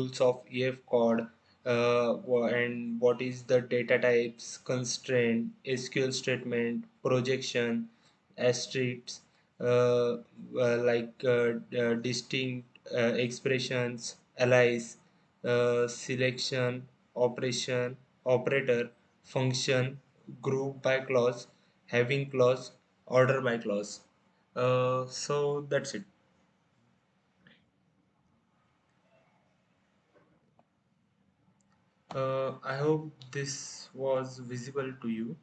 rules of EF code, and what is the data types, constraint, SQL statement, projection, asterisks, distinct expressions, allies, selection, operation, operator, function, group by clause, having clause, order by clause. So that's it. I hope this was visible to you.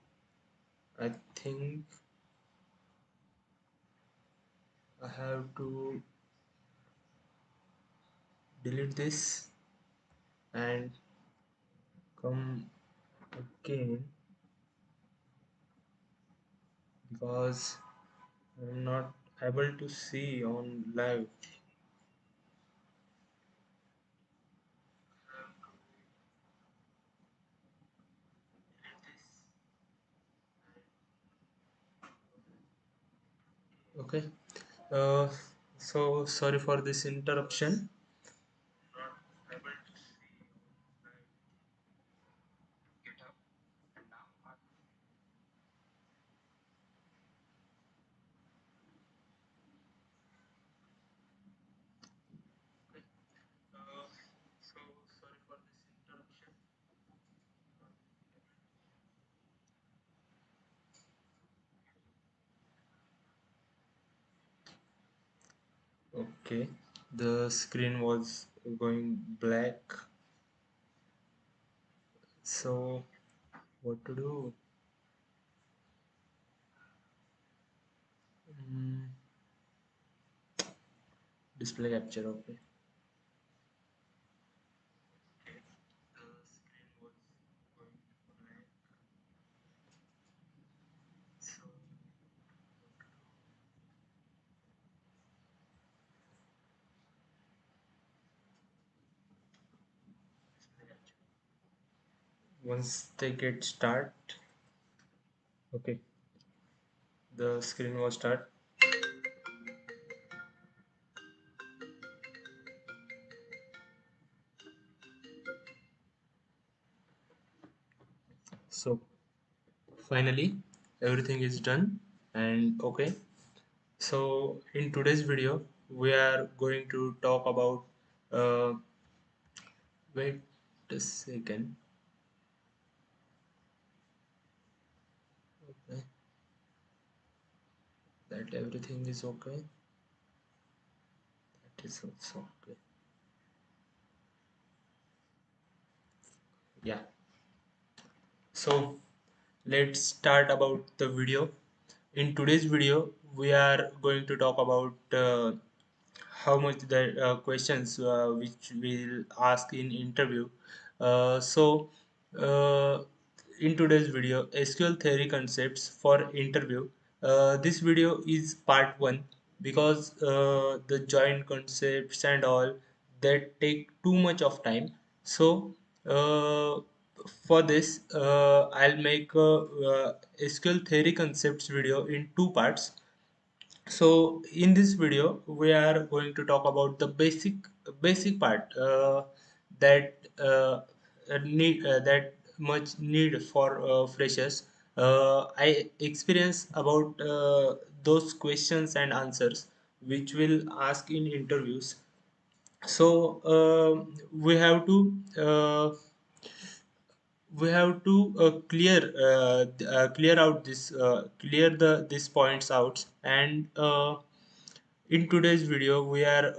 I think I have to delete this and come again because I'm not able to see on live. Okay. Uh, so sorry for this interruption. Okay. The screen was going black. So what to do? Mm, display capture. Okay. Once they get start, okay, the screen was start. So finally everything is done and okay. So in today's video we are going to talk about wait a second. Okay, that everything is okay. That is also okay. Yeah. So let's start about the video. In today's video we are going to talk about how much the questions which we'll ask in interview. So in today's video, SQL theory concepts for interview. This video is part 1 because the joint concepts and all that take too much of time. So uh, for this I'll make a SQL theory concepts video in two parts. So in this video we are going to talk about the basic part that much need for freshers. I experience about those questions and answers which will ask in interviews. So we have to clear out this clear the these points out, and in today's video we are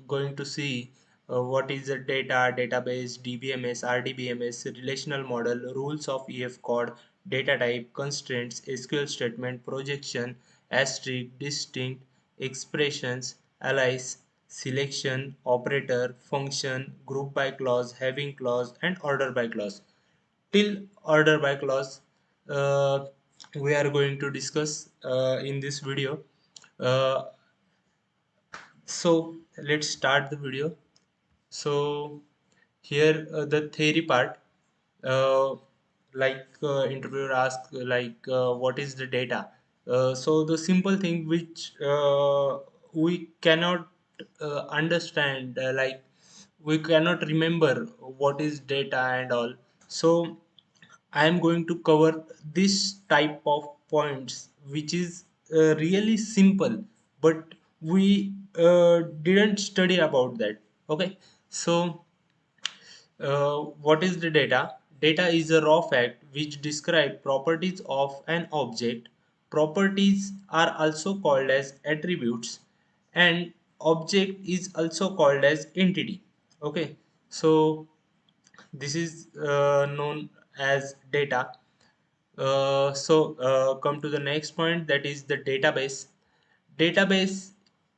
going to see what is the database, DBMS, RDBMS, relational model, rules of EF code, data type, constraints, SQL statement, projection, asterisk, distinct, expressions, allies, selection, operator, function, group by clause, having clause, and order by clause. Till order by clause uh, we are going to discuss in this video. uh, so let's start the video. So here the theory part, uh, interviewer asks what is the data. So the simple thing which we cannot understand, like we cannot remember what is data and all. So I am going to cover this type of points which is really simple, but we didn't study about that. Okay, so what is the data? Data is a raw fact which describe properties of an object. Properties are also called as attributes, and object is also called as entity. Okay, so this is known as data. Come to the next point, that is the database. Database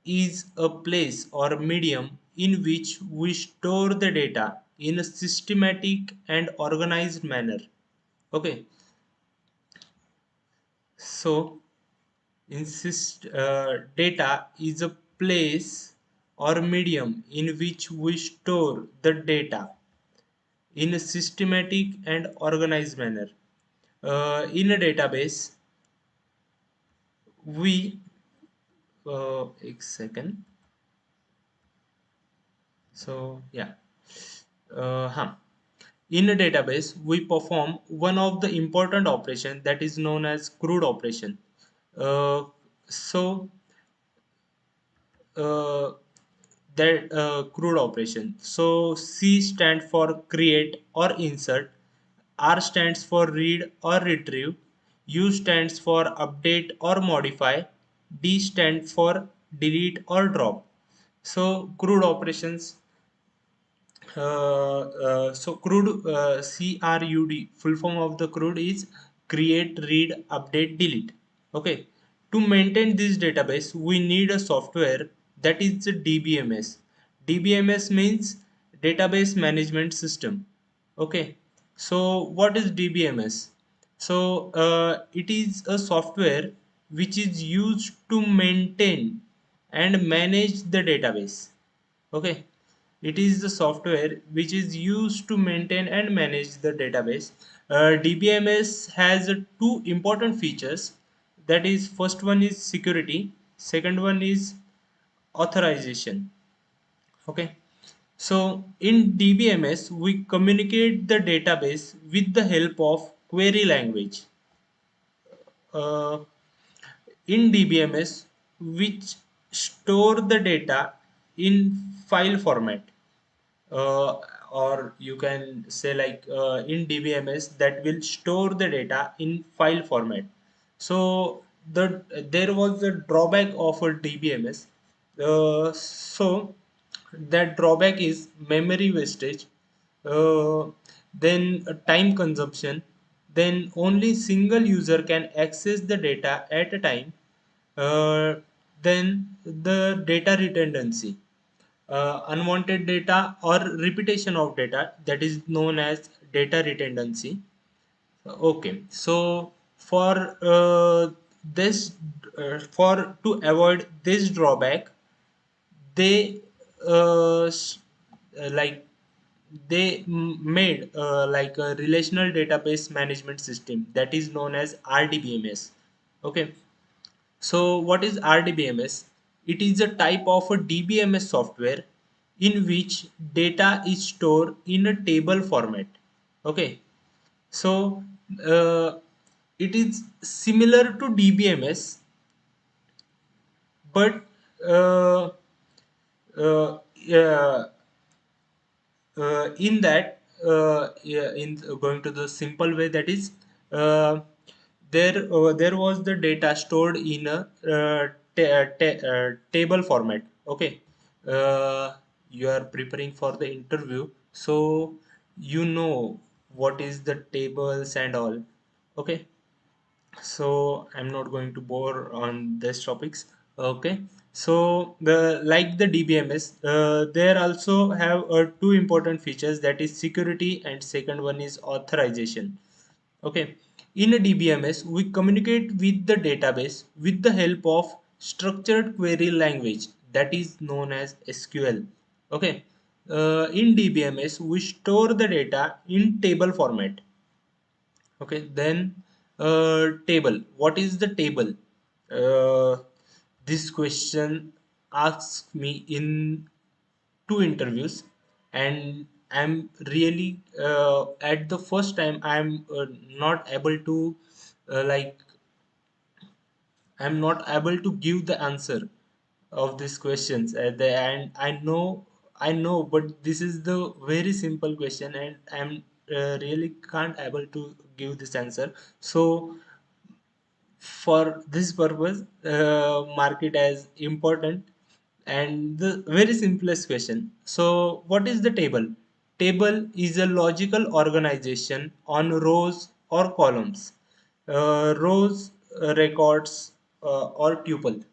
is a place or medium in which we store the data in a systematic and organized manner. Okay, so data is a place or medium in which we store the data in a systematic and organized manner. In a database, we a second. So yeah, huh. In a database, we perform one of the important operation that is known as CRUD operation. Uh, so uh, that CRUD operation. So C stands for create or insert, R stands for read or retrieve, U stands for update or modify, D stands for delete or drop. So CRUD operations, CRUD, CRUD, full form of the CRUD is create, read, update, delete. Okay. To maintain this database, we need a software that is the DBMS. DBMS means Database Management System. Okay. So what is DBMS? So it is a software which is used to maintain and manage the database. Okay, it is the software which is used to maintain and manage the database. DBMS has two important features, that is first one is security, second one is authorization. Okay, so in DBMS we communicate the database with the help of query language. uh, in DBMS, which store the data in file format, uh, or you can say like in DBMS that will store the data in file format. So there was a drawback of a DBMS. So that drawback is memory wastage, uh, then time consumption, then only single user can access the data at a time, uh, then the data redundancy, unwanted data or repetition of data, that is known as data redundancy. Okay, so for this for to avoid this drawback, they like they made like a relational database management system that is known as RDBMS. Okay, so what is RDBMS? It is a type of a DBMS software in which data is stored in a table format. Okay, so uh, it is similar to DBMS, but uh, yeah, in that yeah, in going to the simple way, that is uh, there was the data stored in a table format. Okay, you are preparing for the interview, so you know what is the tables and all. Okay, so I'm not going to bore on these topics. Okay, so the like the DBMS, there also have two important features, that is security and second one is authorization. Okay, in a DBMS we communicate with the database with the help of structured query language that is known as SQL. Okay, in DBMS we store the data in table format. Okay, then table. What is the table? Uh, this question. asked me in two interviews, and I'm really at the first time I'm not able to like I'm not able to give the answer of these questions at the end. I know, but this is the very simple question, and I'm really can't able to give this answer. So for this purpose, mark it as important. And the very simplest question. So what is the table? Table is a logical organization on rows or columns. Rows, records, or tuple.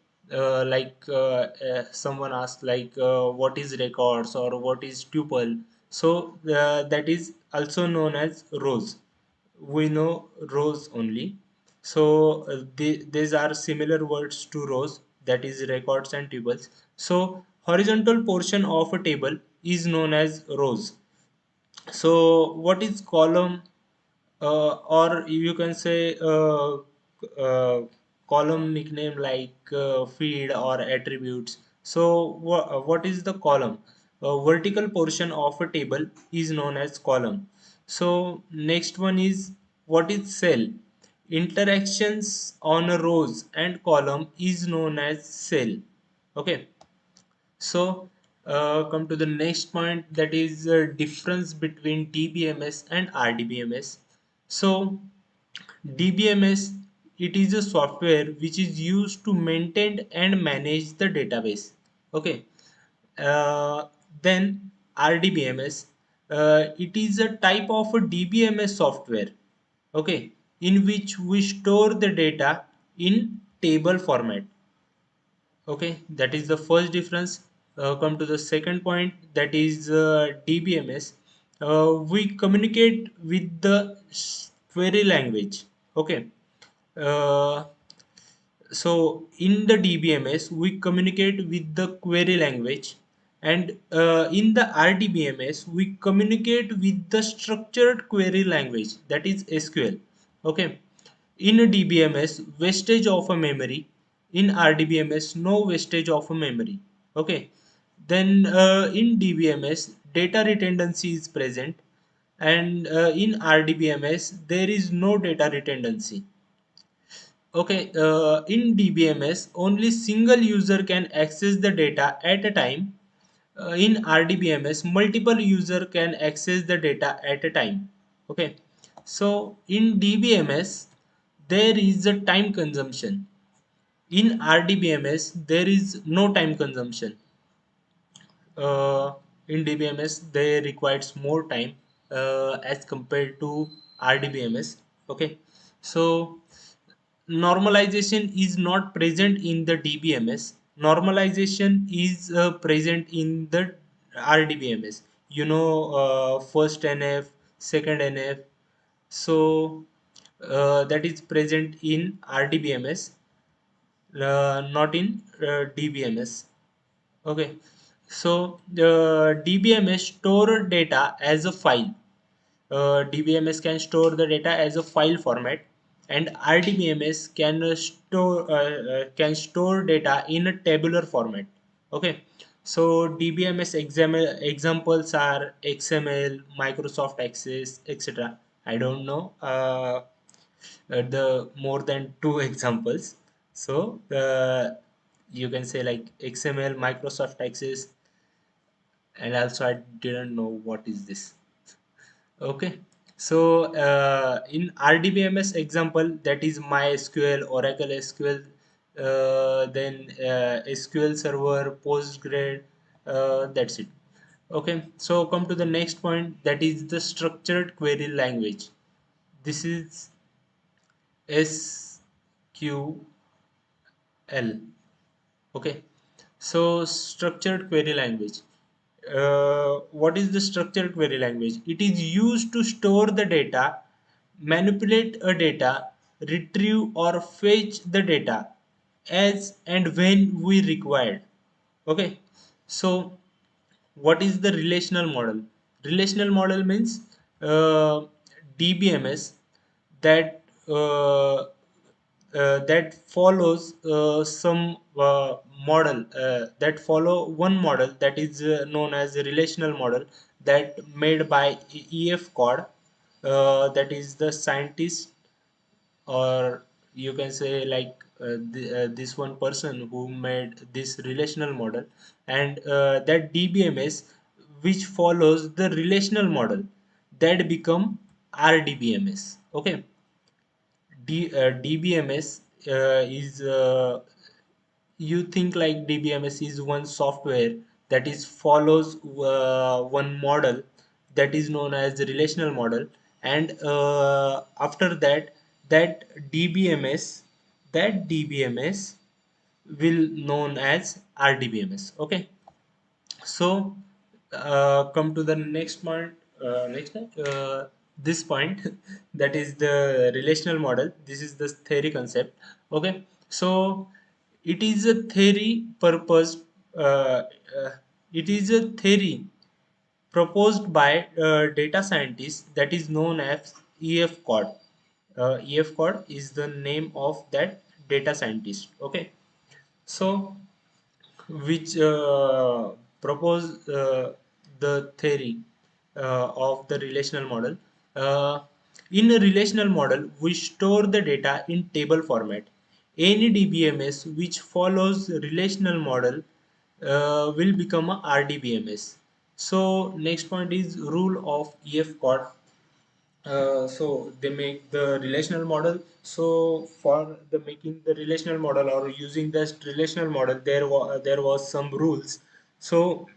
Someone asked what is records or what is tuple. So that is also known as rows. We know rows only. So these are similar words to rows, that is records and tables. So horizontal portion of a table is known as rows. So what is column, or you can say column nickname like field or attributes. So what is the column? Vertical portion of a table is known as column. So next one is, what is cell? Interactions on a rows and column is known as cell. Okay. So come to the next point, that is difference between DBMS and RDBMS. So DBMS, it is a software which is used to maintain and manage the database. Okay. Uh, then RDBMS, it is a type of a DBMS software. Okay, in which we store the data in table format. Okay, that is the first difference. Come to the second point, that is DBMS. We communicate with the query language. Okay. Uh, so in the DBMS, we communicate with the query language, and in the RDBMS, we communicate with the structured query language, that is SQL. Okay. In a DBMS, wastage of a memory. In RDBMS, no wastage of a memory. Okay. Then in DBMS, data redundancy is present, and in RDBMS, there is no data redundancy. Okay, in DBMS, only single user can access the data at a time. In RDBMS, multiple user can access the data at a time. Okay, so in DBMS, there is a time consumption. In RDBMS, there is no time consumption. In DBMS, they requires more time as compared to RDBMS. Okay, so normalization is not present in the DBMS. Normalization is present in the RDBMS. First NF, second NF. So that is present in RDBMS, not in DBMS. Okay. So the DBMS store data as a file. DBMS can store the data as a file format, and RDBMS can store data in a tabular format. Okay, so DBMS examples are XML, Microsoft Access, etc. I don't know the more than two examples. So you can say like XML, Microsoft Access, and also I didn't know what is this. Okay, so in RDBMS example, that is MySQL, Oracle SQL, then SQL Server, PostGre, that's it. Okay, so come to the next point, that is the structured query language. This is SQL. Okay, so structured query language. What is the structured query language? It is used to store the data, manipulate a data, retrieve or fetch the data as and when we required. Okay, so what is the relational model? Relational model means DBMS, that that follows some model that follow one model that is known as a relational model that made by EF Cod, that is the scientist, or you can say like this one person who made this relational model, and that DBMS which follows the relational model that become RDBMS. Okay. DBMS is you think like DBMS is one software that is follows one model that is known as the relational model, and after that, that DBMS that DBMS will known as RDBMS. Okay. So come to the next point. Next point, this point that is the relational model. This is the theory concept. Okay, so it is a theory purpose. Uh, uh, it is a theory proposed by data scientists that is known as EF Cod. EF Cod is the name of that data scientist. Okay, so which propose the theory of the relational model. Uh, in a relational model, we store the data in table format. Any DBMS which follows relational model will become a RDBMS. So next point is rule of EF Cod. So they make the relational model. So for the making the relational model or using this relational model, there was some rules. So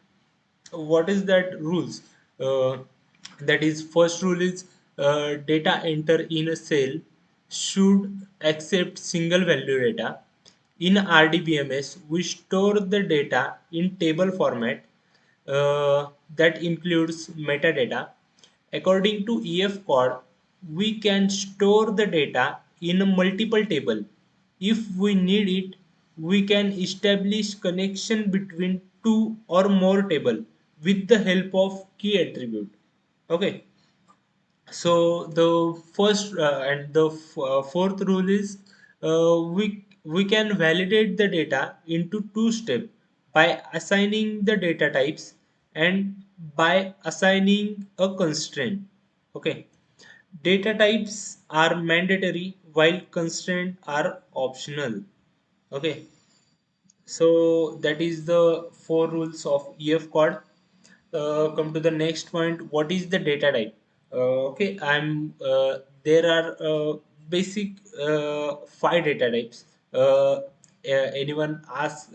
what is that rules? Uh, that is, first rule is data enter in a cell should accept single value data. In RDBMS, we store the data in table format that includes metadata. According to EF code, we can store the data in a multiple table. If we need it, we can establish connection between two or more table with the help of key attribute. Okay. So the first and the fourth rule is we can validate the data into two steps by assigning the data types and by assigning a constraint. Okay, data types are mandatory while constraints are optional. Okay, so that is the four rules of EF code. Come to the next point. What is the data type? Okay, I'm there are basic five data types. Anyone ask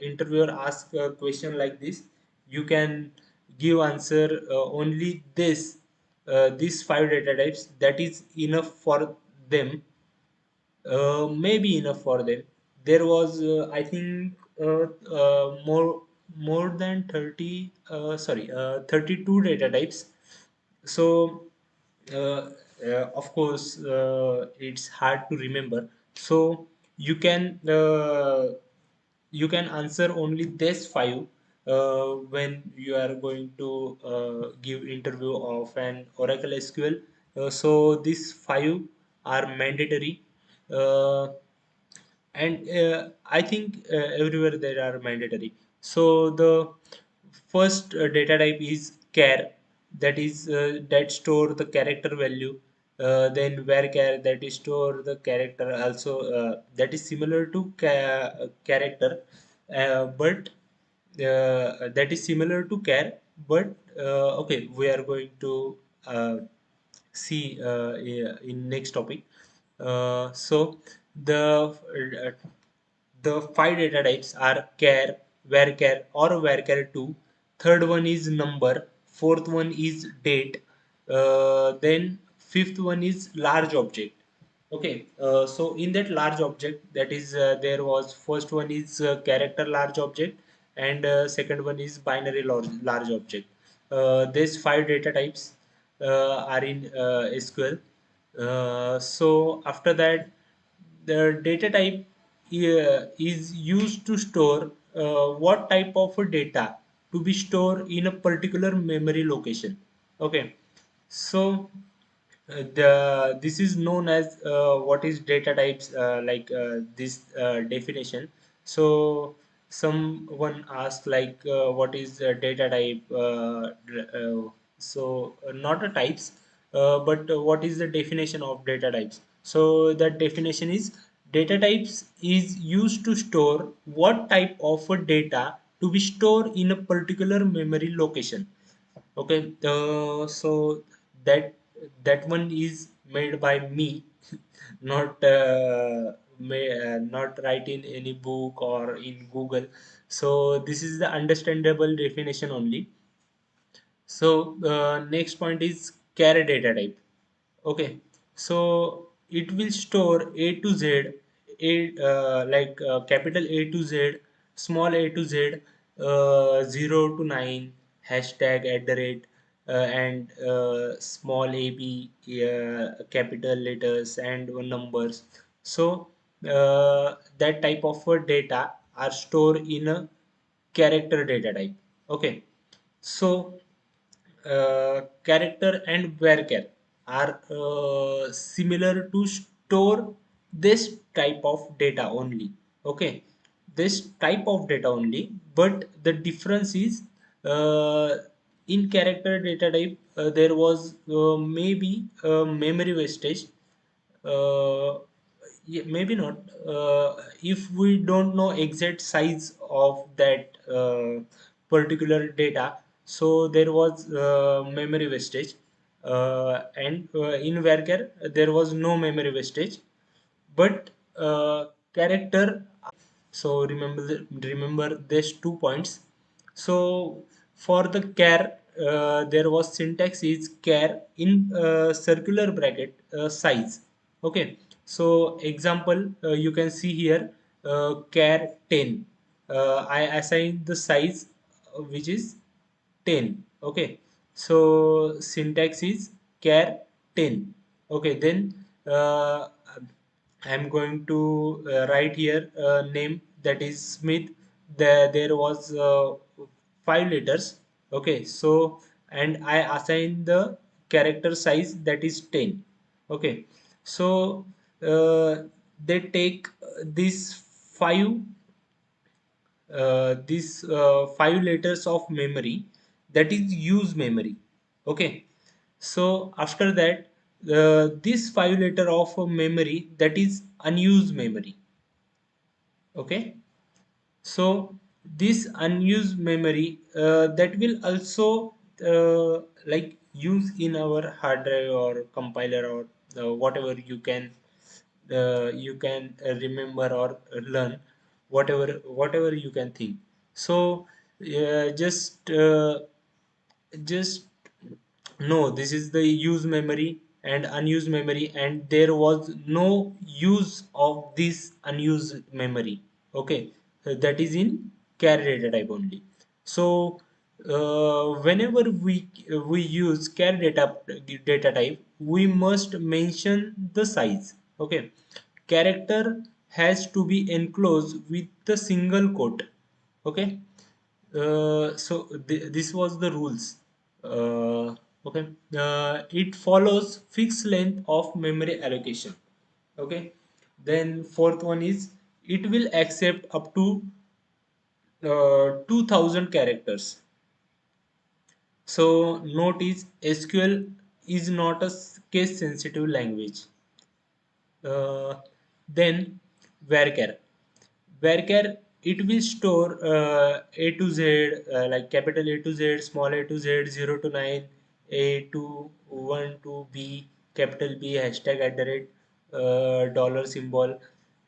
interviewer ask a question like this, you can give answer only this these five data types. That is enough for them, maybe enough for them. There was, I think, more than 30, 32 data types. So, of course, it's hard to remember. So you can answer only this five when you are going to give interview of an Oracle SQL. So these five are mandatory, uh, and I think everywhere they are mandatory. So the first data type is char, that is that store the character value. Then varchar, that is store the character also, that is similar to character, but that is similar to char, but okay, we are going to see in next topic. So the the five data types are char, varchar or varchar2. Third one is number. Fourth one is date. Then fifth one is large object. Okay, so in that large object, that is there was first one is character large object, and second one is binary large object. These five data types are in SQL. So after that, the data type is used to store what type of a data to be stored in a particular memory location. Okay, so This is known as what is data types, this definition. So someone asked like what is data type, not a types, but what is the definition of data types. So the definition is data types is used to store what type of a data to be stored in a particular memory location. Okay, so that that one is made by me, not not write in any book or in Google. So this is the understandable definition only. So next point is char data type. Okay, so it will store A to Z, capital A to Z, small a to Z, 0 to 9, hashtag at the rate, and small ab, capital letters and numbers. So that type of data are stored in a character data type. Okay, so character and varchar are similar to store this type of data only. Okay, this type of data only, but the difference is uh, in character data type there was maybe memory wastage. uh, yeah, maybe not. If we don't know exact size of that particular data, so there was memory wastage. And in varchar there was no memory wastage, but character. So remember these 2 points. So for the char, there was syntax is char in circular bracket size. Okay, so example, you can see here, char 10, I assign the size which is 10. Okay, so syntax is char 10. Okay, then I'm going to write here name that is Smith. There was 5 letters. Okay, so and I assign the character size that is 10. Okay, so they take these five these 5 letters of memory, that is use memory. Okay, so after that this 5 letter of memory, that is unused memory. Okay, so this unused memory that will also use in our hard drive or compiler or whatever you can remember or learn, whatever you can think. So just no, this is the use memory and unused memory, and there was no use of this unused memory. Okay, that is in char data type only. So whenever we use char data type, we must mention the size. Okay, character has to be enclosed with the single quote. Okay, so this was the rules. Okay, it follows fixed length of memory allocation. Okay, then fourth one is it will accept up to 2000 characters. So note is SQL is not a case sensitive language. uh, then varchar. Varchar, it will store A to Z, capital A to Z, small a to Z, 0 to 9, A to 1 to B, capital B, hashtag at the rate, dollar symbol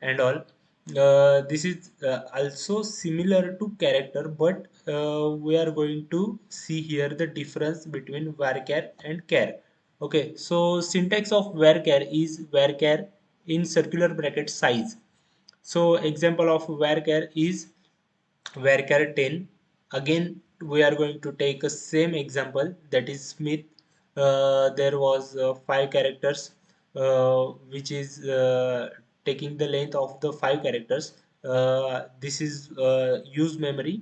and all. This is also similar to character, but we are going to see here the difference between varchar and char. Okay, so syntax of varchar is varchar in circular bracket size. So example of varchar is varchar 10. Again, we are going to take a same example, that is Smith. There was 5 characters, which is taking the length of the 5 characters. This is used memory,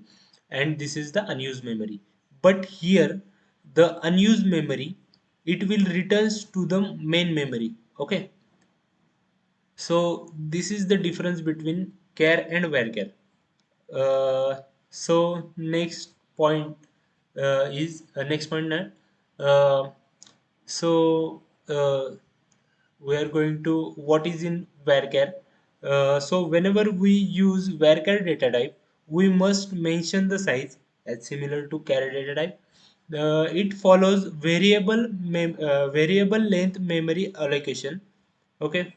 and this is the unused memory. But here, the unused memory. it will returns to the main memory. Okay, so this is the difference between char and varchar. So next point is next point. Uh, so uh, we are going to what is in varchar. So whenever we use varchar data type, we must mention the size as similar to char data type. It follows variable length memory allocation. Okay,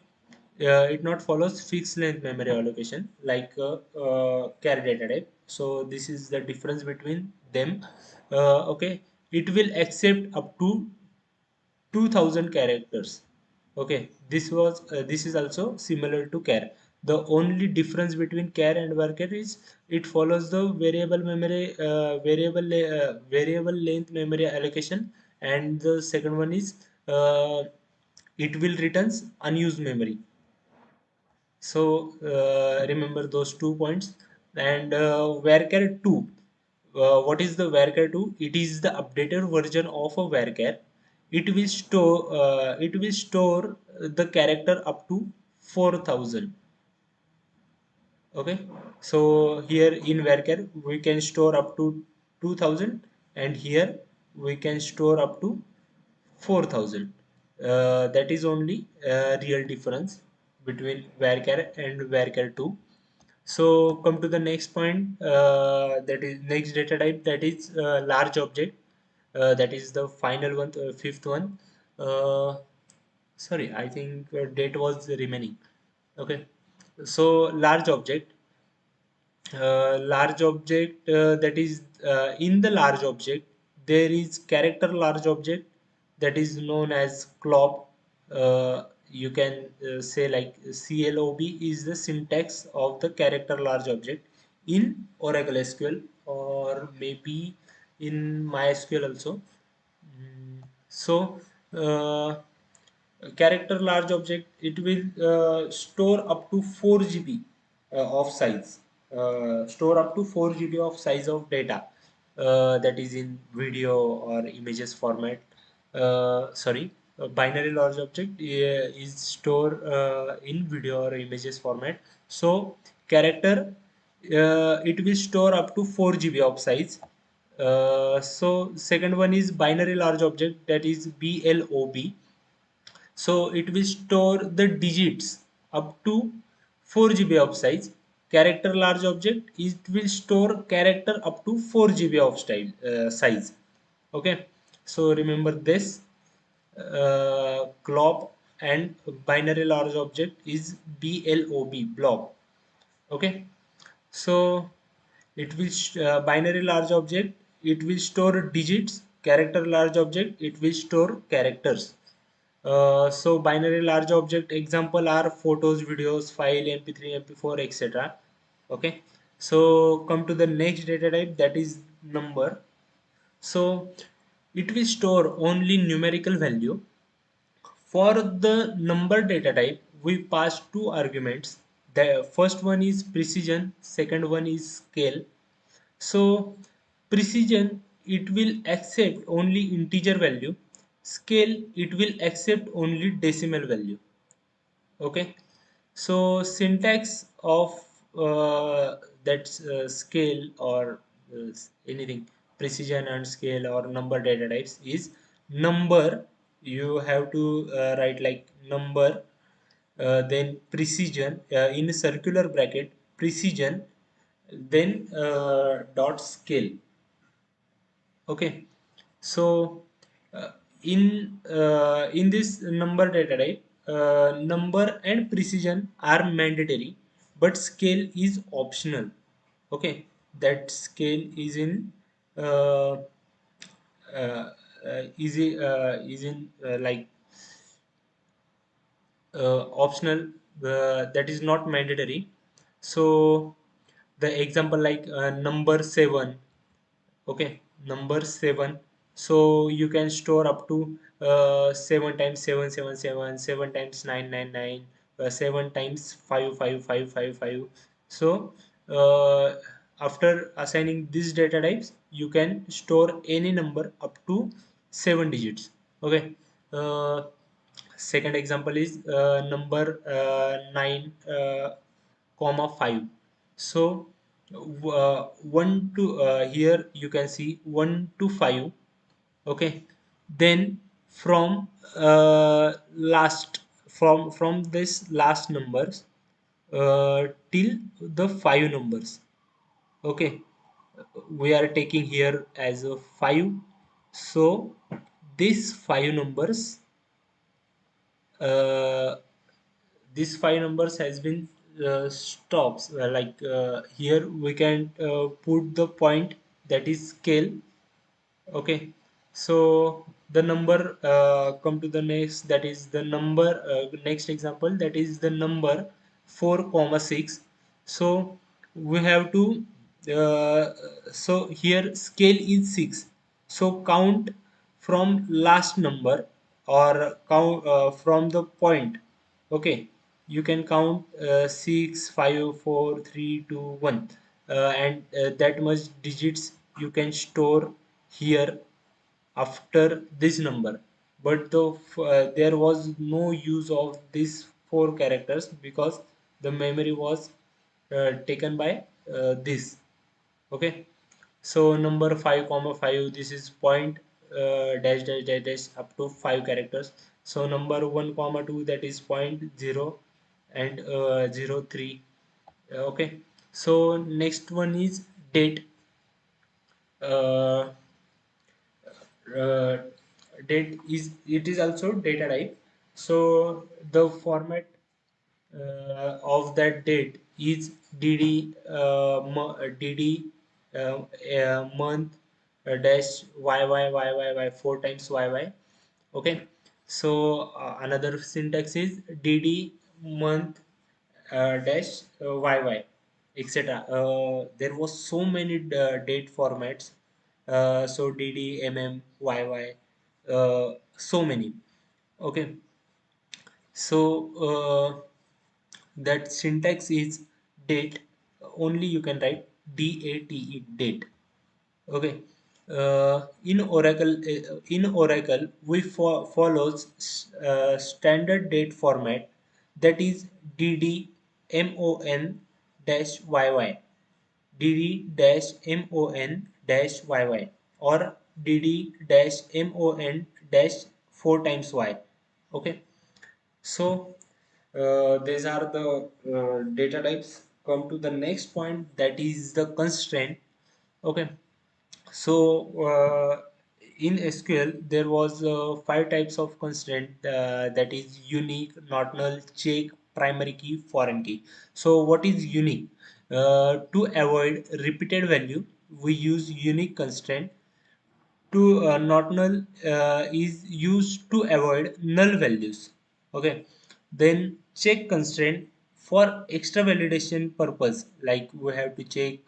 it not follows fixed length memory allocation like char data type. So this is the difference between them. Okay, it will accept up to 2000 characters. Okay, this is also similar to char. The only difference between char and varchar is it follows the variable length memory allocation, and the second one is it will returns unused memory. So remember those 2 points. And varchar 2. What is the varchar 2? It is the updated version of a varchar. It will store the character up to 4000. Okay, so here in varchar we can store up to 2000, and here we can store up to 4000. That is only real difference between varchar and varchar 2. So come to the next point, that is next data type, that is large object. That is the final one, fifth one. Sorry, I think date was remaining. Okay, so large object, that is in the large object there is character large object that is known as clob. You can say like CLOB is the syntax of the character large object in Oracle SQL, or maybe in MySQL also. So uh, character large object, it will store up to 4 GB of size, store up to 4 GB of size of data, that is in video or images format. Sorry, a binary large object is store in video or images format. So character, it will store up to 4 GB of size. So second one is binary large object, that is BLOB. So it will store the digits up to 4 GB of size. Character large object, it will store character up to 4 GB of size. Okay, so remember this. Glob and binary large object is BLOB, blob. Okay, so it will binary large object, it will store digits. Character large object, it will store characters. So binary large object example are photos, videos, file, mp3, mp4, etc. Okay, so come to the next data type, that is number. So it will store only numerical value. For the number data type, we pass two arguments. The first one is precision, second one is scale. So precision, it will accept only integer value. Scale, it will accept only decimal value. Okay. So syntax of that scale or anything, precision and scale or number data types is number. You have to write like number, then precision in a circular bracket, precision, then dot scale. Okay, so uh, in this number data type, number and precision are mandatory, but scale is optional. Okay, that scale is in uh, is in like optional, that is not mandatory. So the example like number 7. Okay, number 7. So you can store up to 7 times 777, 7 times 999, 7 times 55555. So after assigning these data types, you can store any number up to 7 digits. Okay. uh, Second example is number 9 comma 5. So 1 to here you can see 1 to 5. Okay, then from last from this last numbers till the 5 numbers. Okay, we are taking here as a 5. So these 5 numbers, uh, these 5 numbers has been stops, here we can put the point, that is scale. Okay, so the number come to the next, that is the number, next example, that is the number 4 comma 6. So we have to uh, so here scale is 6, so count from last number, or count from the point. Okay, you can count 6 5 4 3 2 1, and that much digits you can store here after this number. But there was no use of these 4 characters, because the memory was taken by this. Okay, so number 5 comma 5, this is point dash dash dash dash up to 5 characters. So number 1 comma 2, that is point 0 and 0 3. Okay, so next one is date. uh, uh, Date is, it is also data type. So the format of that date is dd month dash yy 4 times yy. Okay, so another syntax is dd month dash yy, etc. There was so many date formats. So dd yy, so many. Okay, so that syntax is date. Only you can write date, date. Okay, in Oracle we follows standard date format, that is ddmon dash yy, dd dash mon dash yy, or dd dash mon dash 4 times y. Okay, so these are the data types. Come to the next point, that is the constraint. Okay, so in SQL there was 5 types of constraint, that is unique, not null, check, primary key, foreign key. So what is unique? To avoid repeated value, we use unique constraint. To not null is used to avoid null values. Okay, then check constraint for extra validation purpose, like we have to check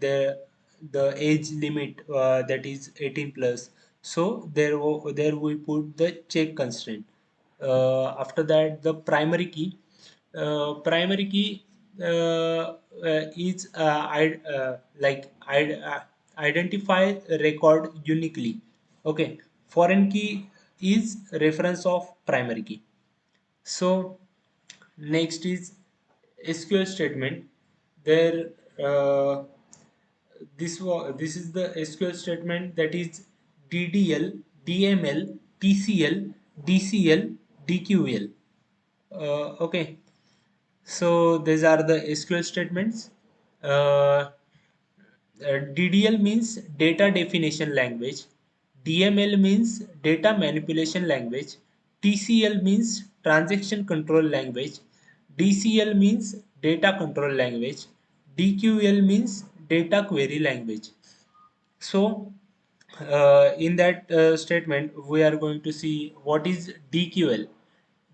the age limit, that is 18 plus. So there we put the check constraint. After that, the primary key. Primary key is identify record uniquely. Okay, foreign key is reference of primary key. So next is SQL statement. There this is the SQL statement, that is DDL, DML, TCL, DCL, DQL. Okay, so these are the SQL statements. Uh, DDL means data definition language. DML means data manipulation language. TCL means transaction control language. DCL means data control language. DQL means data query language. So in that statement we are going to see what is DQL.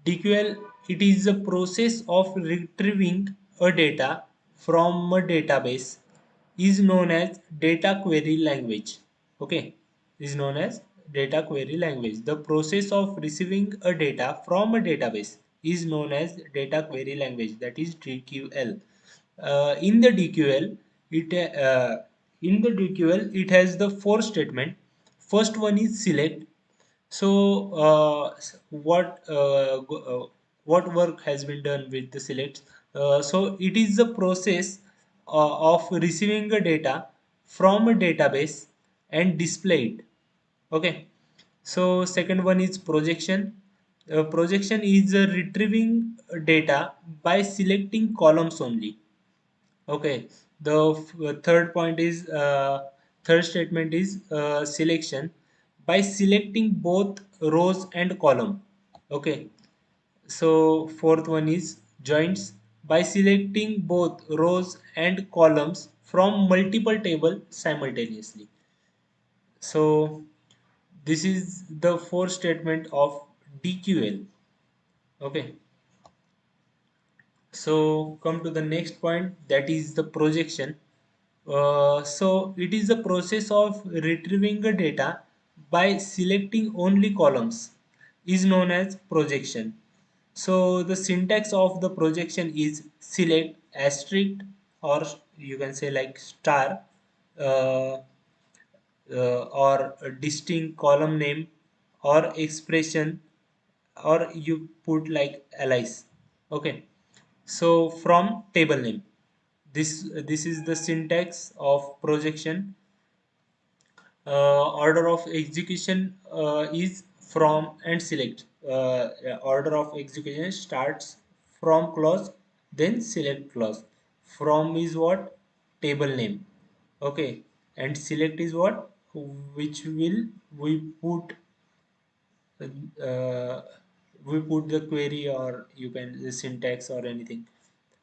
DQL, it is the process of retrieving a data from a database, is known as data query language. Okay, is known as data query language. The process of receiving a data from a database is known as data query language, that is DQL. In the DQL, it has the 4 statement. First one is select. So what work has been done with the select? So it is the process of receiving the data from a database and display it. Okay. So second one is projection. Projection is retrieving data by selecting columns only. Okay. The third point is third statement is selection by selecting both rows and column. Okay. So fourth one is joins by selecting both rows and columns from multiple table simultaneously. So this is the fourth statement of DQL. Okay. So come to the next point, that is the projection. So it is the process of retrieving the data by selecting only columns is known as projection. So the syntax of the projection is select asterisk, or you can say like star, uh, or a distinct column name or expression, or you put like allies. Okay. So from table name, this is the syntax of projection. Order of execution is from and select. Order of execution starts from clause, then select clause. From is what? Table name. Okay. And select is what? Which will we put, uh, we put the query, or you can the syntax or anything.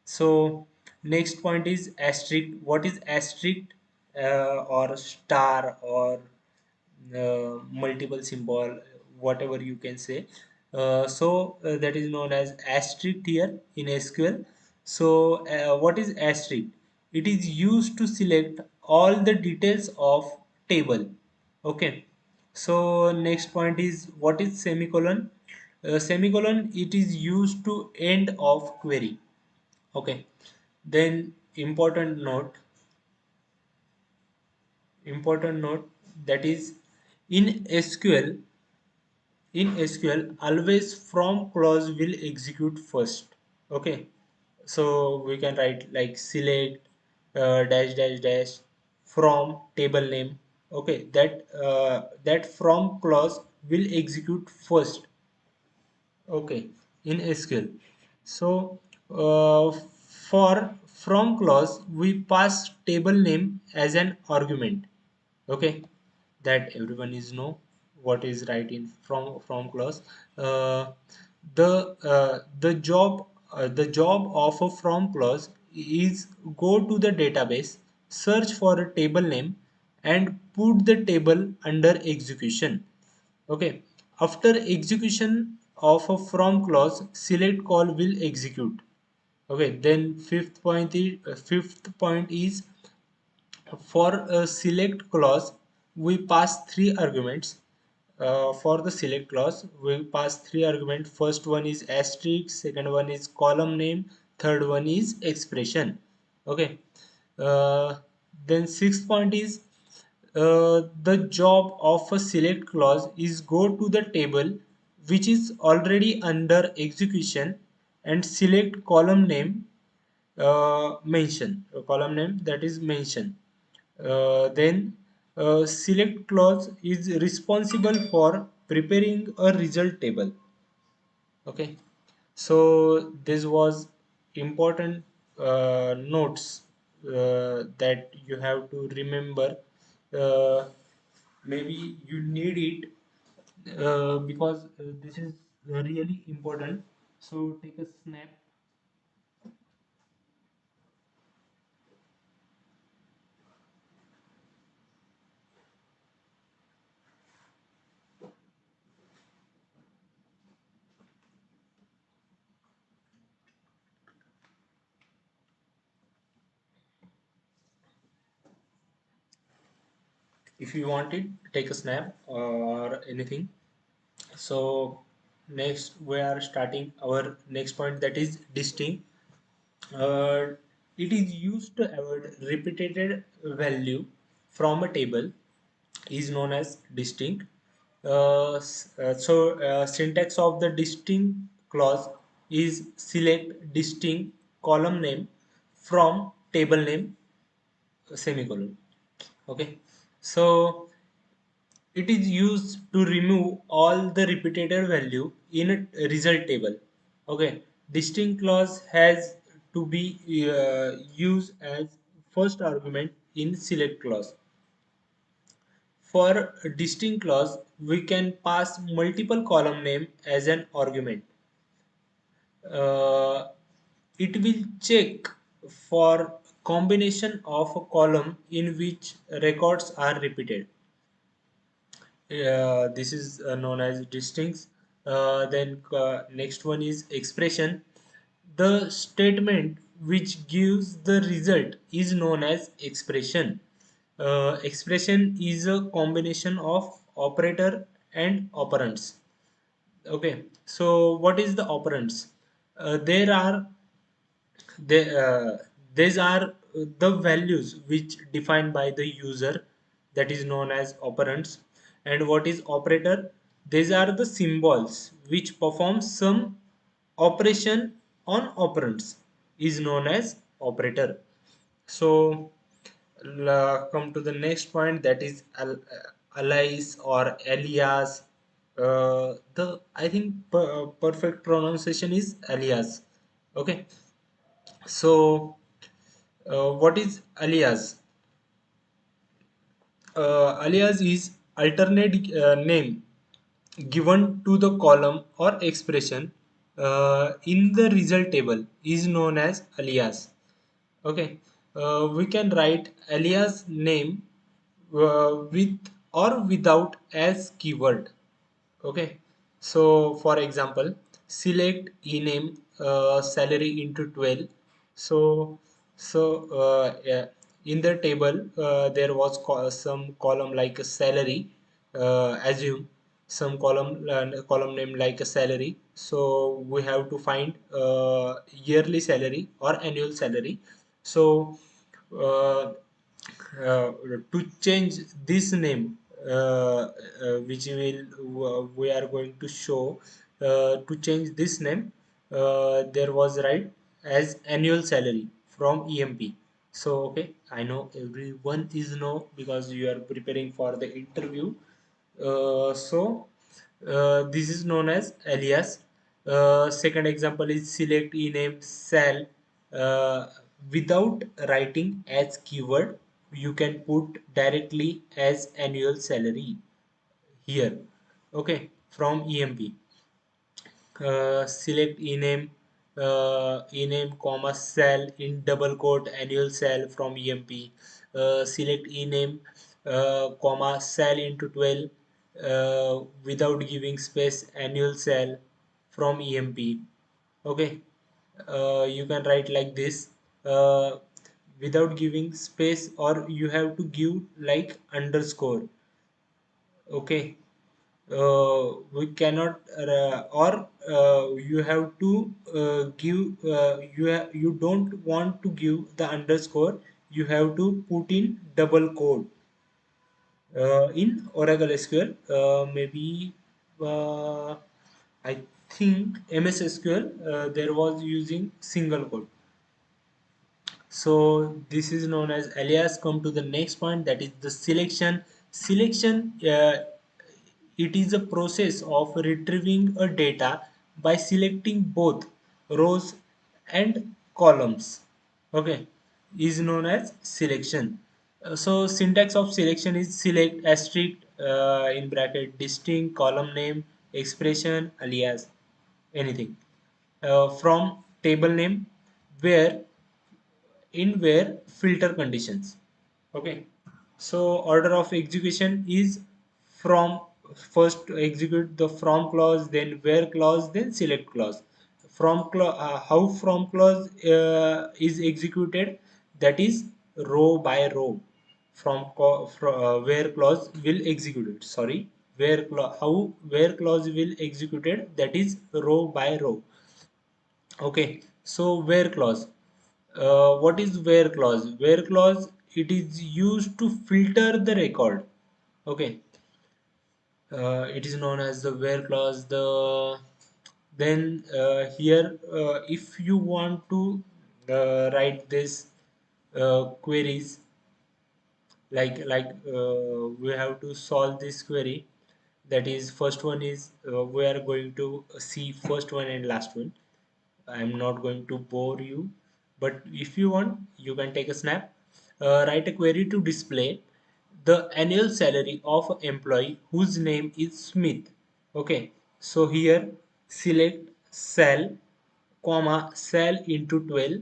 So next point is asterisk. What is asterisk? Or star, or multiple symbol, whatever you can say. So that is known as asterisk here in SQL. So what is asterisk? It is used to select all the details of table. Okay. So next point is what is semicolon? Semicolon, it is used to end of query. Okay. Then important note, that is in SQL, always from clause will execute first. Okay. So we can write like select dash dash dash from table name. Okay. That from clause will execute first. Okay, in SQL. So for from clause we pass table name as an argument. Okay, that everyone is know what is right in from clause. Uh, the job of a from clause is go to the database, search for a table name, and put the table under execution. Okay. After execution of a from clause, select call will execute. Okay. Then fifth point is for a select clause we pass three arguments. For the select clause we pass three arguments. First one is asterisk, second one is column name, third one is expression. Okay. uh, then sixth point is the job of a select clause is go to the table which is already under execution and select column name, mention a column name that is mentioned. Then select clause is responsible for preparing a result table. Okay. So this was important notes that you have to remember. uh, Maybe you need it because this is really important. So take a snap. If you want it, take a snap or anything. So next we are starting our next point, that is distinct. uh, it is used to avoid repeated value from a table, is known as distinct. Syntax of the distinct clause is select distinct column name from table name semicolon. Okay, so it is used to remove all the repeated value in a result table. Okay, distinct clause has to be used as first argument in select clause. For a distinct clause, we can pass multiple column name as an argument. Uh, it will check for combination of a column in which records are repeated. This is known as distinct. Then next one is expression. The statement which gives the result is known as expression. Expression is a combination of operator and operands. Okay, so what is the operands? There are they, these are the values which defined by the user, that is known as operands. And what is operator? These are the symbols which perform some operation on operands, is known as operator. So come to the next point, that is alias or alias. The I think perfect pronunciation is alias. Okay, so what is alias? Alias is alternate name given to the column or expression in the result table, is known as alias. Okay, we can write alias name with or without as keyword. Okay, so for example, select ename salary into 12. So yeah, in the table there was some column like a salary. Assume some column name like a salary, so we have to find yearly salary or annual salary. So uh, uh, to change this name, which we are going to show, to change this name, there was right as annual salary from EMP. So okay, I know everyone is know because you are preparing for the interview. This is known as alias. Second example is select ename cell. uh, Without writing as keyword, you can put directly as annual salary here. Okay, from EMP. Select ename comma cell in double quote annual cell from EMP. Select ename comma cell into 12 without giving space annual cell from EMP. Okay, you can write like this, uh, without giving space, or you have to give like underscore. Okay, we cannot or you have to give you don't want to give the underscore, you have to put in double quote. In Oracle SQL, maybe uh, I think MS SQL there was using single quote. So this is known as alias. Come to the next point, that is the selection. Selection, it is a process of retrieving a data by selecting both rows and columns. Okay, is known as selection. So syntax of selection is select asterisk in bracket distinct column name expression alias anything from table name where where filter conditions. Okay, so order of execution is from first execute the from clause, then where clause, then select clause. How from clause is executed, that is row by row. Where clause will execute it, sorry, how where clause will executed, that is row by row. Okay, so where clause. What is where clause? Where clause, it is used to filter the record. Okay, It is known as the where clause. Then here, if you want to write this queries, we have to solve this query. That is, first one is we are going to see first one and last one. I'm not going to bore you, but if you want, you can take a snap. Write a query to display the annual salary of an employee whose name is Smith. Okay, so here select cell, comma, cell into 12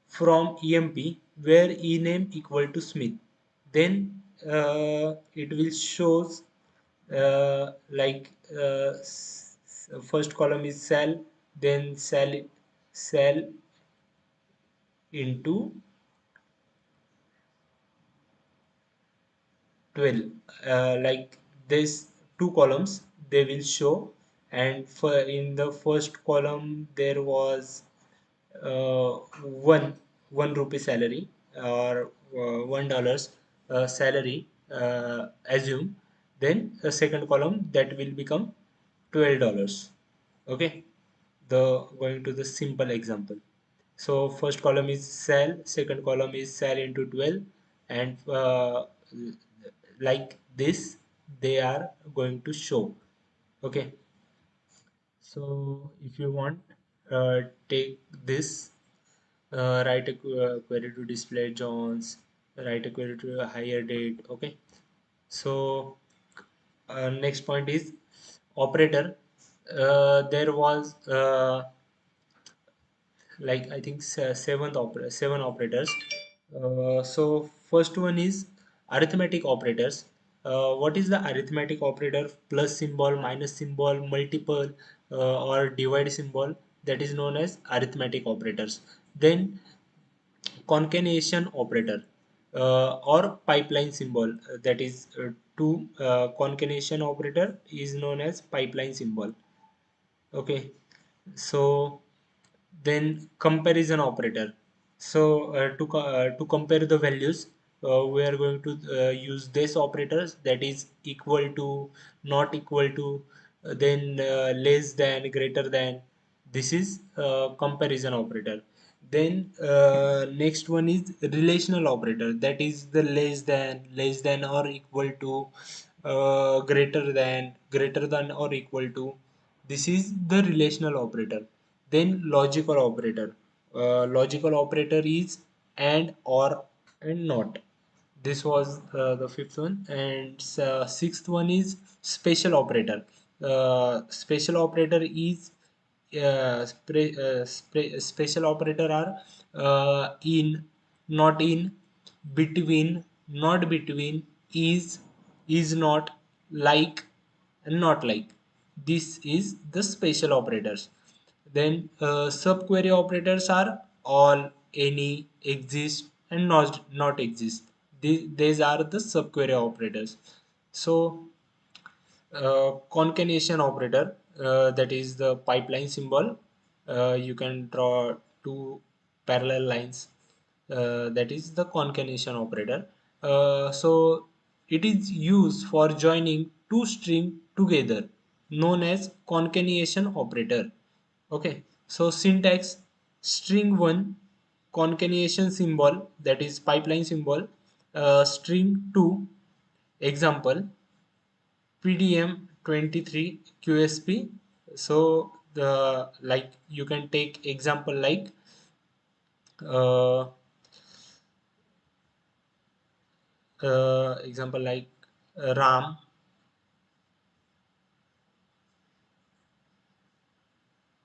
from EMP where e name equal to Smith. Then it will shows first column is cell, then cell into 12, like this two columns they will show, and for in the first column there was uh, one one rupee salary, or $1 salary, assume. Then the second column that will become $12. Okay, the going to the simple example. So first column is cell, second column is cell into 12, and like this they are going to show. Okay, so if you want, take this, write a query to display Jones, write a query to a higher date. Okay, so next point is operator. There was like I think seven operators. So first one is arithmetic operators. What is the arithmetic operator? Plus symbol, minus symbol, multiple, or divide symbol, that is known as arithmetic operators. Then concatenation operator, or pipeline symbol, that is two concatenation operator is known as pipeline symbol. Okay, so then comparison operator. So to compare the values, we are going to use this operators, that is equal to, not equal to, then less than, greater than. This is comparison operator. Then next one is relational operator, that is the less than or equal to, greater than or equal to. This is the relational operator. Then logical operator. Logical operator is and, or, and not. This was the fifth one, and sixth one is special operator. Special operator is special operator are in, not in, between, not between, is not, like, and not like. This is the special operators. Then subquery operators are all, any, exist, and not exist. These are the subquery operators. So concatenation operator, that is the pipeline symbol. You can draw two parallel lines, that is the concatenation operator. So it is used for joining two strings together, known as concatenation operator. Okay, so syntax: string 1 concatenation symbol, that is pipeline symbol, string 2 example PDM 23 QSP. So the, like, you can take example like uh, example like RAM.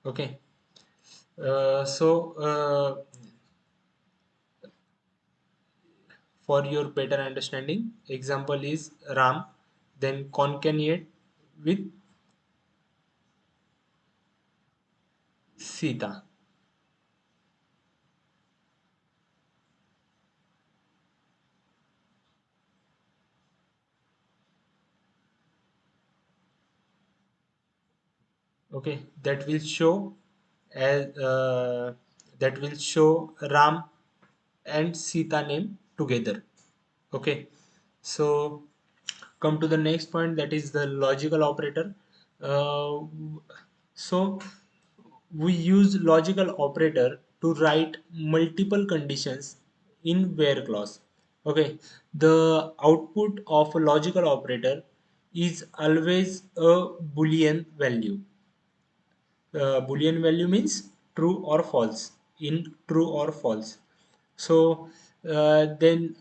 Okay, for your better understanding, example is RAM, then concatenate with Sita. Okay, that will show as that will show Ram and Sita name together. Okay, so come to the next point, that is the logical operator. uh, so we use logical operator to write multiple conditions in where clause. Okay, the output of a logical operator is always a boolean value. Boolean value means true or false, in true or false. So then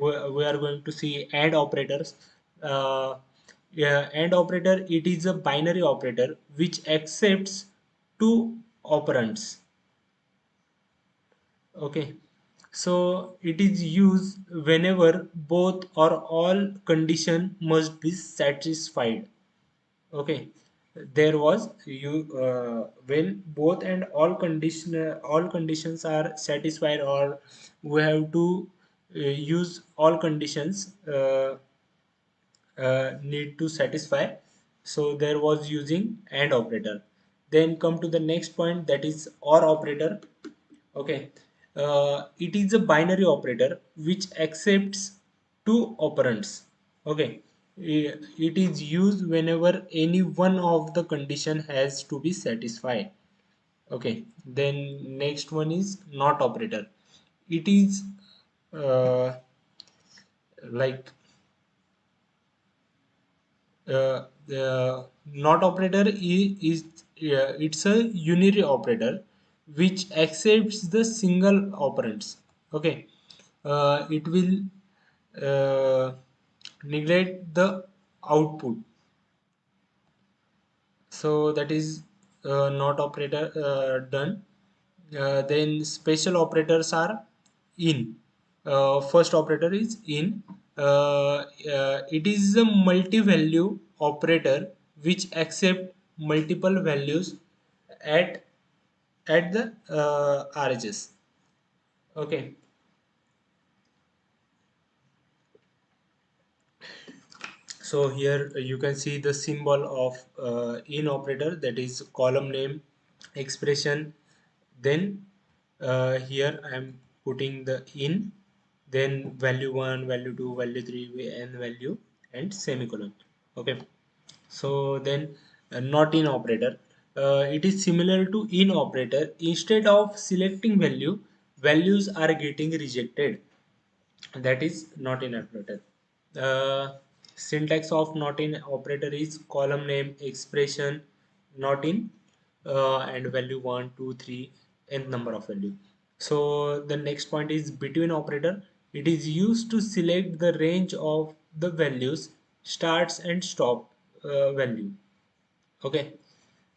we are going to see AND operators. Yeah, AND operator, it is a binary operator which accepts two operands. Okay, so it is used whenever both or all condition must be satisfied. Okay, there was you when both and all conditions are satisfied, or we have to use all conditions need to satisfy. So there was using AND operator. Then come to the next point, that is OR operator. Okay, it is a binary operator which accepts two operands. Okay, it is used whenever any one of the condition has to be satisfied. Okay, then next one is NOT operator. It is uh, like the NOT operator is it's a unary operator which accepts the single operands. Okay, it will neglect the output. So that is NOT operator done. Then special operators are in. First operator is in. It is a multi-value operator which accept multiple values at the RHS. Okay, so here you can see the symbol of in operator, that is column name expression. Then here I am putting the in, then value 1, value 2, value 3, and value, and semicolon. Okay, so then not in operator, it is similar to in operator. Instead of selecting value, values are getting rejected. That is not in operator. Syntax of not in operator is column name expression not in, and value 1, 2, 3, and number of value. So the next point is between operator. It is used to select the range of the values starts and stop value. Okay,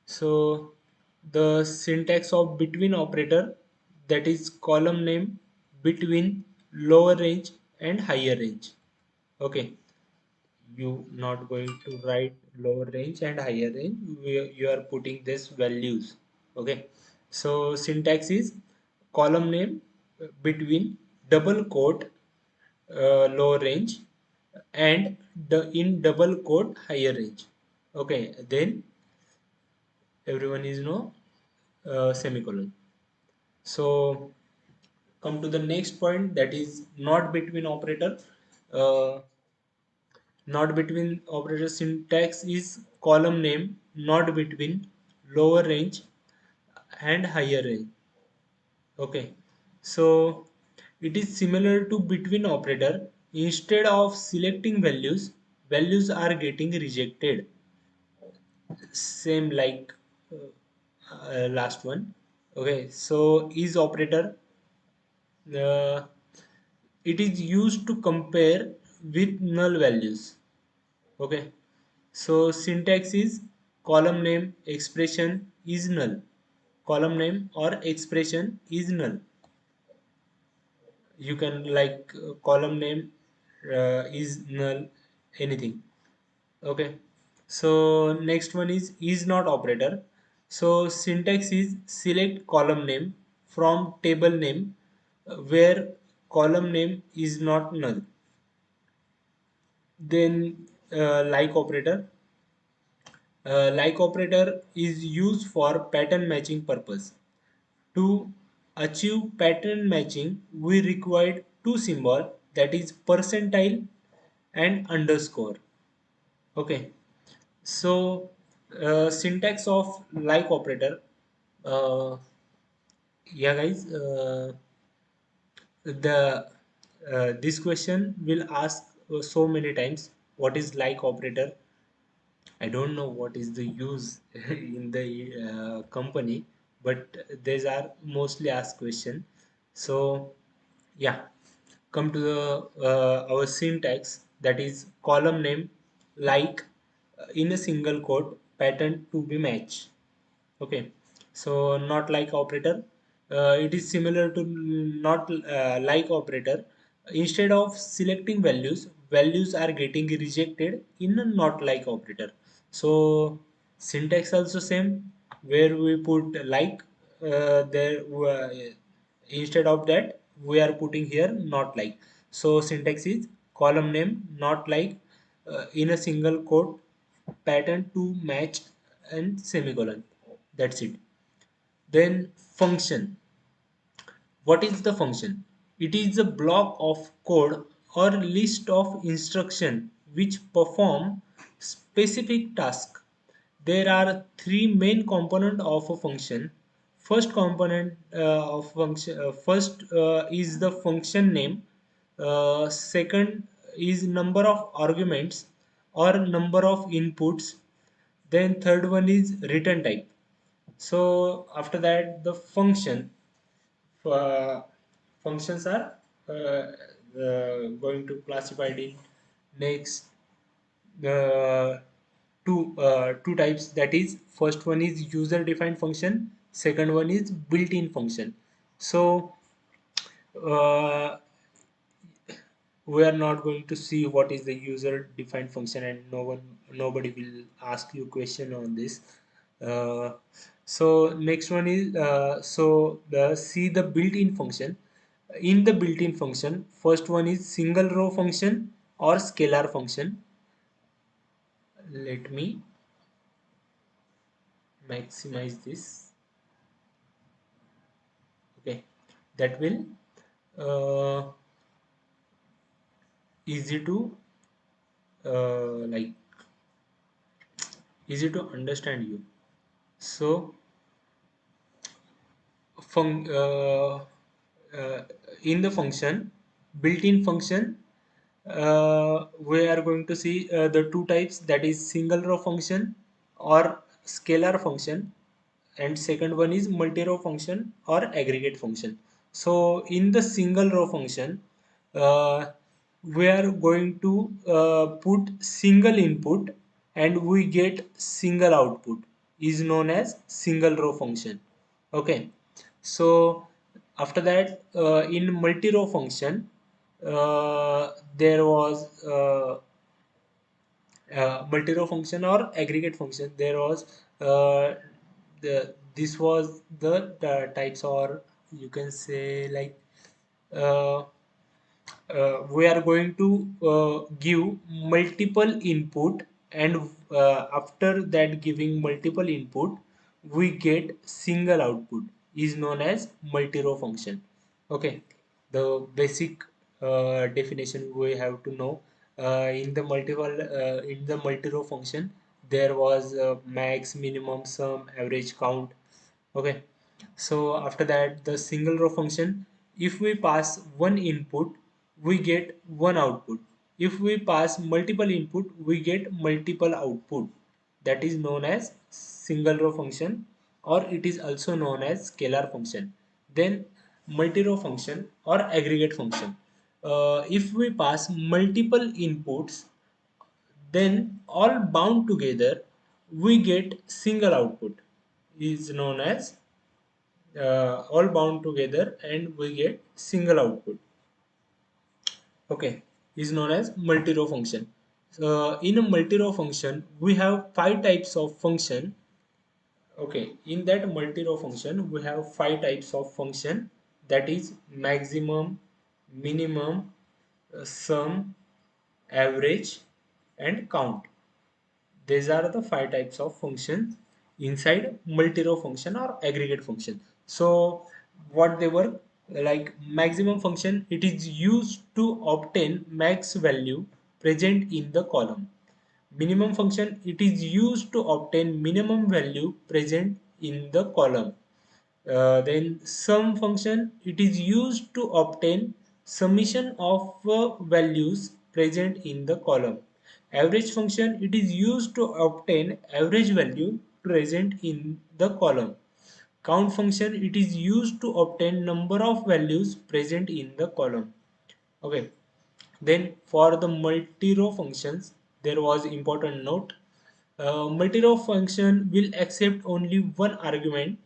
so the syntax of between operator, that is column name between lower range and higher range. Okay, you not going to write lower range and higher range. You are putting this values. Okay, so syntax is column name between double quote lower range and the in double quote higher range. Okay, then everyone is no semicolon. So come to the next point, that is not between operator. uh, Not between operator syntax is column name not between lower range and higher range. Okay, so it is similar to between operator. Instead of selecting values, values are getting rejected. Same like last one. Okay, so is operator, uh, it is used to compare with null values. Okay, so syntax is column name expression is null. Column name or expression is null. You can like column name is null, anything. Okay, so next one is not operator. So syntax is select column name from table name where column name is not null. Then like operator. Like operator is used for pattern matching purpose. To achieve pattern matching, we required two symbols, that is percentile and underscore. Okay, so syntax of like operator. Uh, yeah, guys. The This question will ask so many times. What is like operator? I don't know what is the use in the company, but these are mostly asked question. So yeah, come to the our syntax, that is column name like in a single quote pattern to be matched. Okay, so not like operator. It is similar to not like operator. Instead of selecting values, values are getting rejected in a not like operator. So syntax also same, where we put like there instead of that we are putting here not like. So syntax is column name not like in a single quote pattern to match and semicolon. That's it. Then function. What is the function? It is a block of code or list of instruction which perform specific task. There are three main component of a function. First component of function first is the function name. Second is number of arguments or number of inputs. Then third one is return type. So after that, the uh, functions are going to classified in next the two types. That is, first one is user defined function, second one is built-in function. So uh, we are not going to see what is the user defined function, and nobody will ask you question on this. uh, so next one is the see the built-in function. In the built-in function, first one is single row function or scalar function. Let me maximize this. Okay, that will uh, easy to like easy to understand you. So fun uh, in the function, built-in function, we are going to see the two types, that is single row function or scalar function, and second one is multi-row function or aggregate function. So in the single row function, uh, we are going to put single input and we get single output, is known as single row function. Okay, so after that, in multi-row function, there was multi-row function or aggregate function. There was this was the types, or you can say like uh, we are going to give multiple input, and after that giving multiple input we get single output, is known as multi-row function. Okay, the basic definition we have to know. In the multi-row function, there was max, minimum, sum, average, count. Okay, so after that, the single row function, if we pass one input, we get one output. If we pass multiple input, we get multiple output. That is known as single row function, or it is also known as scalar function. Then multi-row function or aggregate function. If we pass multiple inputs, then all bound together, we get single output, is known as all bound together and we get single output. Okay, is known as multi-row function. In a multi-row function, we have five types of function. Okay, in that multi-row function, we have five types of function, that is maximum, minimum, sum, average, and count. These are the five types of functions inside multi-row function or aggregate function. So what they were, like maximum function, it is used to obtain max value present in the column. Minimum function, it is used to obtain minimum value present in the column. Then sum function, it is used to obtain summation of values present in the column. Average function, it is used to obtain average value present in the column. Count function, it is used to obtain number of values present in the column. Okay. Then for the multi-row functions, there was important note. Multi-row function will accept only one argument,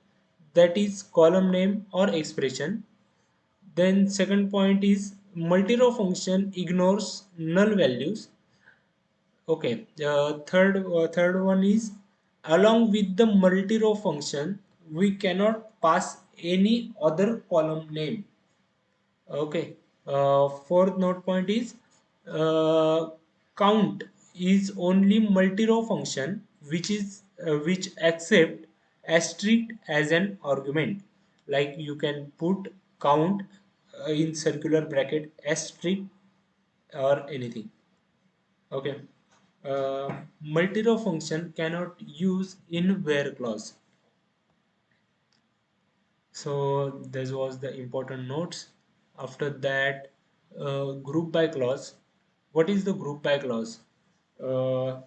that is column name or expression. Then second point is multi-row function ignores null values. Okay. Third one is along with the multi-row function, we cannot pass any other column name. Okay. Fourth note point is count is only multi-row function which accept asterisk as an argument. Like you can put count in circular bracket asterisk or anything. Okay. Multi-row function cannot use in where clause. So this was the important notes. After that, group by clause. What is the group by clause? uh,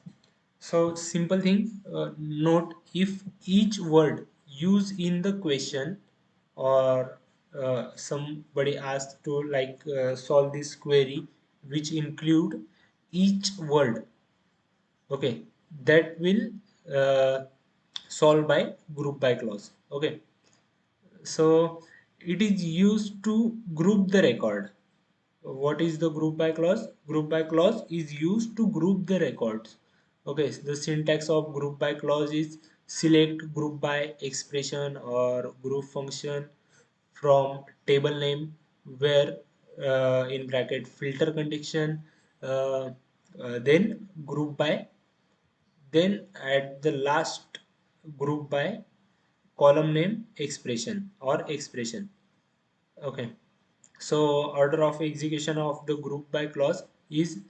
so simple thing, note if each word used in the question, or somebody asked to solve this query which include each word, okay, that will uh, solve by group by clause. Okay. So it is used to group the record. What is the group by clause? Group by clause is used to group the records. Okay, so the syntax of group by clause is select group by expression or group function from table name, where in bracket filter condition, uh, then group by, then at the last group by column name expression or expression. Okay. So order of execution of the group by clause is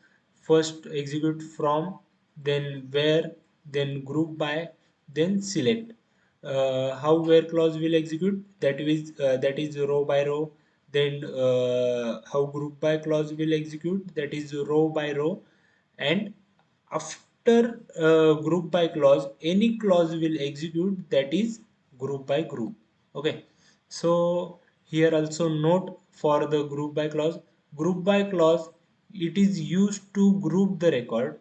first execute from, then where, then group by, then select. How where clause will execute? That is row by row. Then how group by clause will execute? That is row by row. And after group by clause, any clause will execute, that is group by group. Okay. So here also note for the group by clause. Group by clause, it is used to group the record.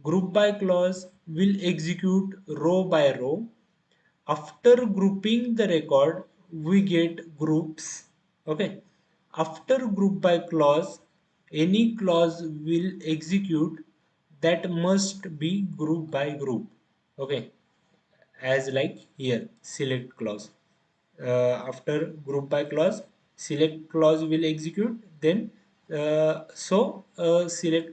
Group by clause will execute row by row. After grouping the record, we get groups. Okay. After group by clause, any clause will execute, that must be group by group. Okay. As like here, select clause. After group by clause, select clause will execute, then select